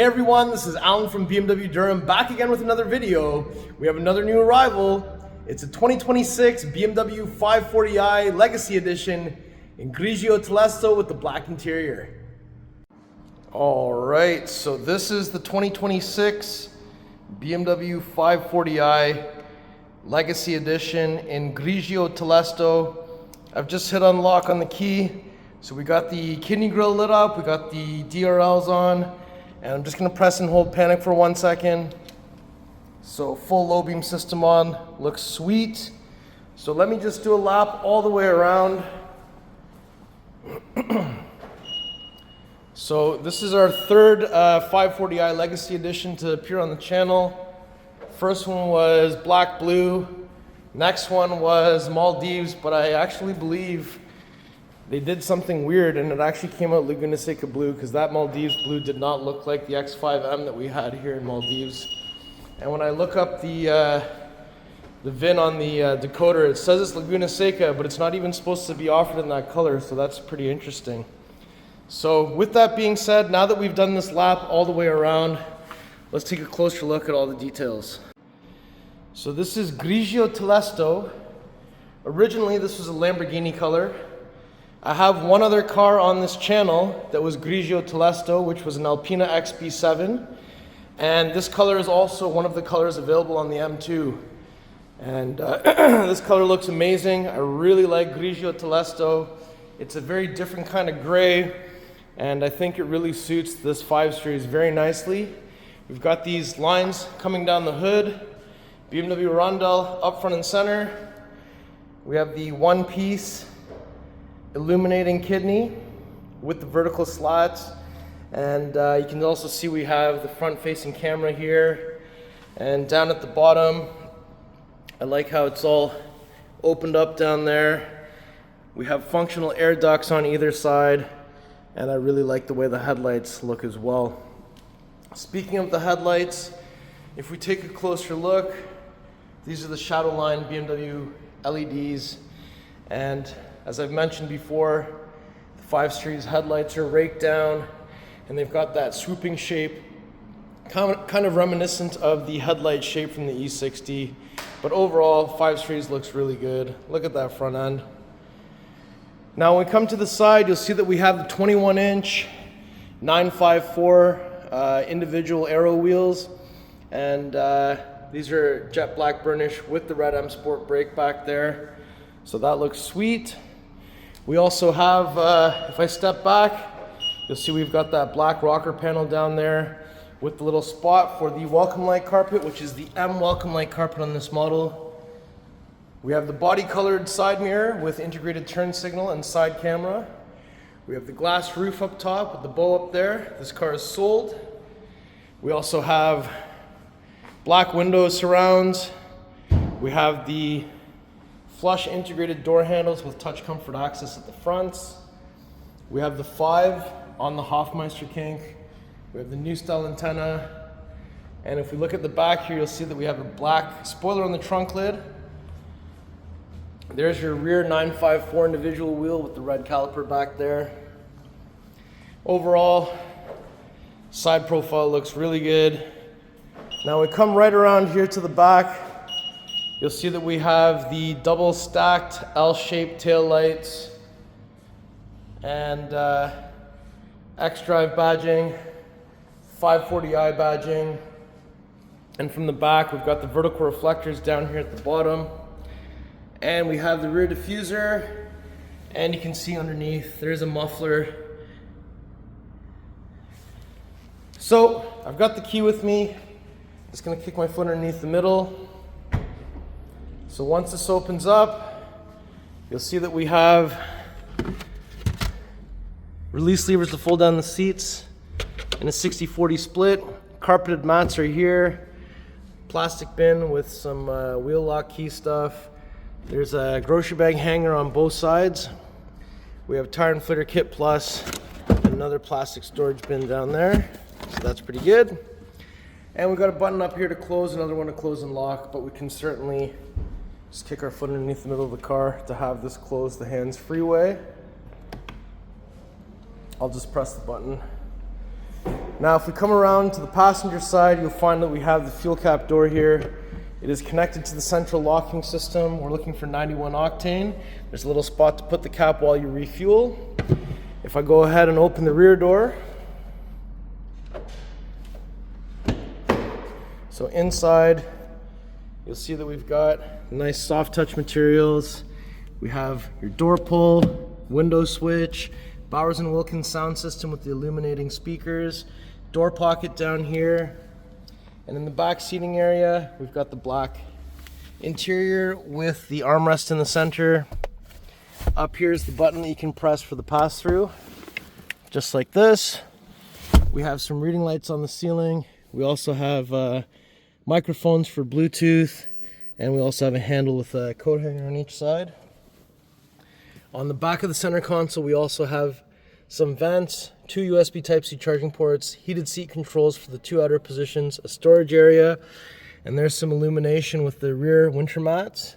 Hey everyone, this is Alan from BMW Durham, back again with another video. We have another new arrival. It's a 2026 BMW 540i Legacy Edition in Grigio Telesto with the black interior. Alright, so this is the 2026 BMW 540i Legacy Edition in Grigio Telesto. I've just hit unlock on the key. So we got the kidney grille lit up, we got the DRLs on, and I'm just gonna press and hold panic for 1 second. So full low beam system on, looks sweet. So let me just do a lap all the way around. So this is our third 540i Legacy Edition to appear on the channel. First one was black blue, next one was Maldives, but I actually believe they did something weird and it actually came out Laguna Seca blue, because that Maldives blue did not look like the X5M that we had here in Maldives. And when I look up the VIN on the decoder, it says it's Laguna Seca, but it's not even supposed to be offered in that color, so that's pretty interesting. So with that being said, now that we've done this lap all the way around, let's take a closer look at all the details. So this is Grigio Telesto. Originally this was a Lamborghini color. I have one other car on this channel that was Grigio Telesto, which was an Alpina XB7. And this color is also one of the colors available on the M2. And this color looks amazing. I really like Grigio Telesto. It's a very different kind of gray, and I think it really suits this 5 Series very nicely. We've got these lines coming down the hood, BMW Rondell up front and center. We have the one-piece illuminating kidney with the vertical slats, and you can also see we have the front-facing camera here, and down at the bottom I like how it's all opened up down there. We have functional air ducts on either side, and I really like the way the headlights look as well. Speaking of the headlights, if we take a closer look, these are the Shadowline BMW LEDs, and as I've mentioned before, the 5 Series headlights are raked down and they've got that swooping shape, kind of reminiscent of the headlight shape from the E60. But overall, 5 Series looks really good. Look at that front end. Now when we come to the side, you'll see that we have the 21-inch 954 individual Aero wheels, and these are jet black burnish with the red M Sport brake back there. So that looks sweet. We also have, if I step back, you'll see we've got that black rocker panel down there with the little spot for the welcome light carpet, which is the M welcome light carpet on this model. We have the body colored side mirror with integrated turn signal and side camera. We have the glass roof up top with the bow up there. This car is sold. We also have black window surrounds. We have the flush integrated door handles with touch comfort access at the fronts. We have the 5 on the Hofmeister kink. We have the new style antenna. And if we look at the back here, you'll see that we have a black spoiler on the trunk lid. There's your rear 954 individual wheel with the red caliper back there. Overall, side profile looks really good. Now we come right around here to the back. You'll see that we have the double stacked L-shaped tail lights and xDrive badging, 540i badging, and from the back we've got the vertical reflectors down here at the bottom, and we have the rear diffuser, and you can see underneath there's a muffler. So I've got the key with me. Just gonna kick my foot underneath the middle. So once this opens up, you'll see that we have release levers to fold down the seats in a 60-40 split. Carpeted mats are here. Plastic bin with some wheel lock key stuff. There's a grocery bag hanger on both sides. We have tire inflator kit plus and another plastic storage bin down there. So that's pretty good. And we've got a button up here to close, another one to close and lock, but we can certainly just kick our foot underneath the middle of the car to have this close the hands-free way. I'll just press the button Now if we come around to the passenger side, you'll find that we have the fuel cap door here. It is connected to the central locking system. We're looking for 91 octane. There's a little spot to put the cap while you refuel. If I go ahead and open the rear door, so inside, you'll see that we've got nice soft touch materials. We have your door pull, window switch, Bowers & Wilkins sound system with the illuminating speakers, door pocket down here, and in the back seating area, we've got the black interior with the armrest in the center. Up here is the button that you can press for the pass-through, just like this. We have some reading lights on the ceiling. We also have microphones for Bluetooth, and we also have a handle with a coat hanger on each side. On the back of the center console, we also have some vents, 2 USB Type-C charging ports, heated seat controls for the 2 outer positions, a storage area, and there's some illumination with the rear winter mats.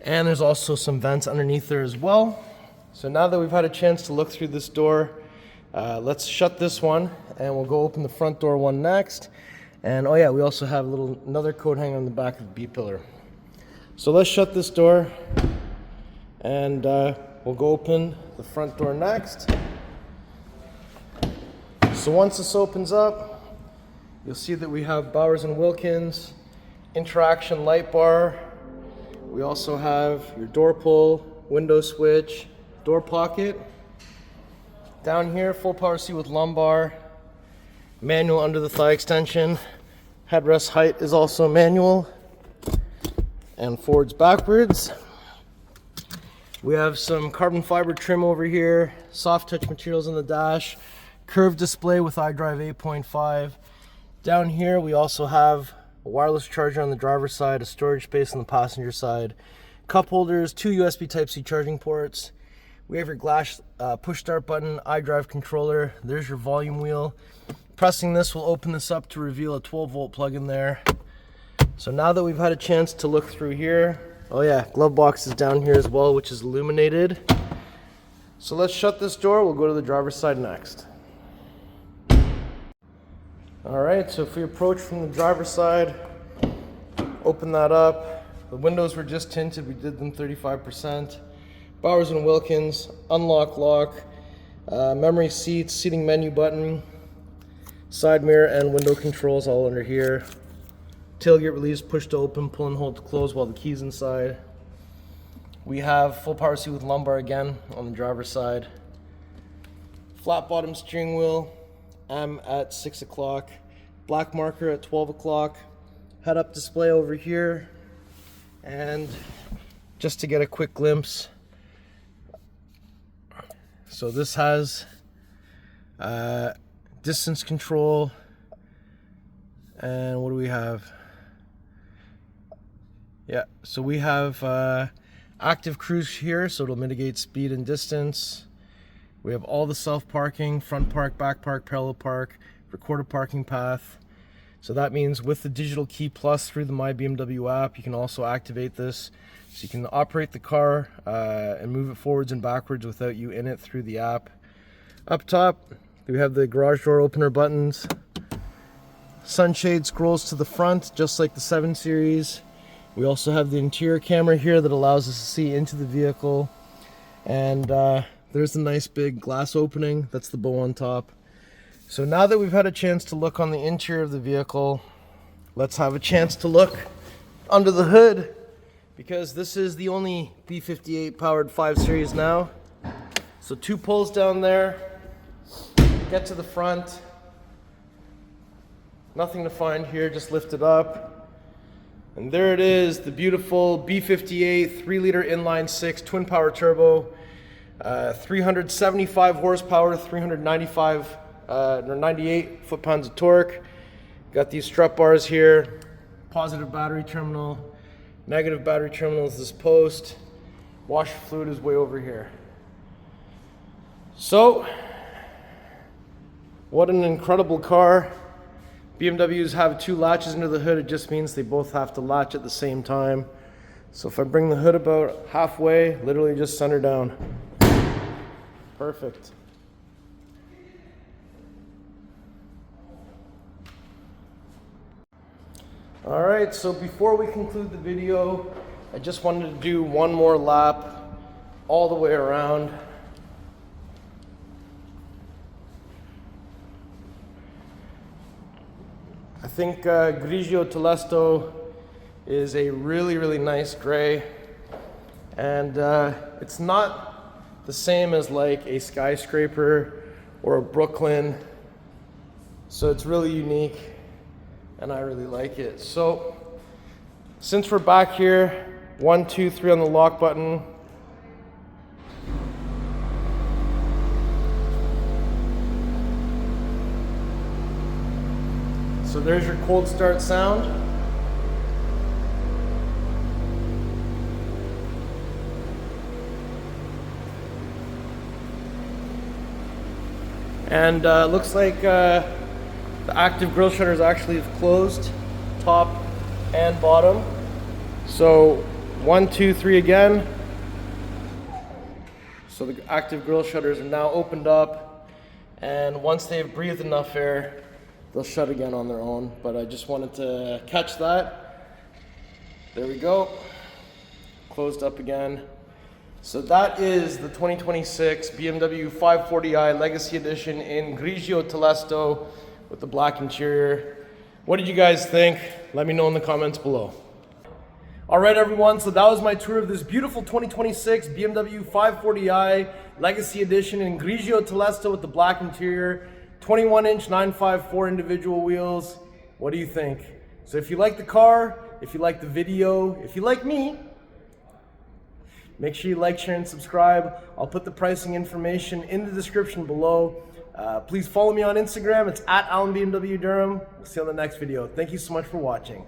And there's also some vents underneath there as well. So now that we've had a chance to look through this door, let's shut this one, and we'll go open the front door one next. And oh yeah, we also have another coat hanger on the back of the B-pillar. So let's shut this door, and we'll go open the front door next. So once this opens up, you'll see that we have Bowers & Wilkins interaction light bar. We also have your door pull, window switch, door pocket. Down here, full power seat with lumbar, manual under the thigh extension. Headrest height is also manual, and forwards, backwards. We have some carbon fiber trim over here, soft touch materials on the dash, curved display with iDrive 8.5. Down here we also have a wireless charger on the driver's side, a storage space on the passenger side, cup holders, 2 USB Type-C charging ports. We have your glass push start button, iDrive controller. There's your volume wheel. Pressing this will open this up to reveal a 12-volt plug in there. So now that we've had a chance to look through here, oh yeah, glove box is down here as well, which is illuminated. So let's shut this door. We'll go to the driver's side next. All right, so if we approach from the driver's side, open that up. The windows were just tinted. We did them 35%. Bowers & Wilkins, unlock lock, memory seats, seating menu button, side mirror and window controls all under here. Tailgate release, push to open, pull and hold to close while the key's inside. We have full power seat with lumbar again on the driver's side. Flat bottom steering wheel, M at 6 o'clock, black marker at 12 o'clock, head up display over here, and just to get a quick glimpse, so this has distance control, and what do we have? Yeah, so we have active cruise here, so it'll mitigate speed and distance. We have all the self-parking, front park, back park, parallel park, recorded parking path. So that means with the digital key plus through the My BMW app, you can also activate this. So you can operate the car and move it forwards and backwards without you in it through the app. Up top, we have the garage door opener buttons. Sunshade scrolls to the front, just like the 7 Series. We also have the interior camera here that allows us to see into the vehicle. And there's a nice big glass opening. That's the bow on top. So now that we've had a chance to look on the interior of the vehicle, let's have a chance to look under the hood, because this is the only B58 powered 5 Series now. So 2 pulls down there, get to the front. Nothing to find here, just lift it up. And there it is, the beautiful B58 3-liter inline 6 twin power turbo, 375 horsepower, 98 foot-pounds of torque. Got these strut bars here, positive battery terminal, negative battery terminal is this post. Washer fluid is way over here. So, what an incredible car. BMWs have 2 latches under the hood. It just means they both have to latch at the same time. So if I bring the hood about halfway, literally just center down. Perfect. All right, so before we conclude the video, I just wanted to do one more lap all the way around. I think Grigio Telesto is a really nice gray, and it's not the same as like a Skyscraper or a Brooklyn, so it's really unique and I really like it. So since we're back here, 1, 2, 3 on the lock button. So there's your cold start sound. And looks like the active grille shutters actually have closed, top and bottom. So 1, 2, 3 again. So the active grille shutters are now opened up, and once they've breathed enough air, they'll shut again on their own. But I just wanted to catch that. There we go. Closed up again. So that is the 2026 BMW 540i Legacy Edition in Grigio Telesto with the black interior. What did you guys think? Let me know in the comments below. All right, everyone, so that was my tour of this beautiful 2026 BMW 540i Legacy Edition in Grigio Telesto with the black interior. 21-inch 954 individual wheels. What do you think? So if you like the car, if you like the video, if you like me, make sure you like, share, and subscribe. I'll put the pricing information in the description below. Please follow me on Instagram. It's @AlanBMWDurham. We'll see you on the next video. Thank you so much for watching.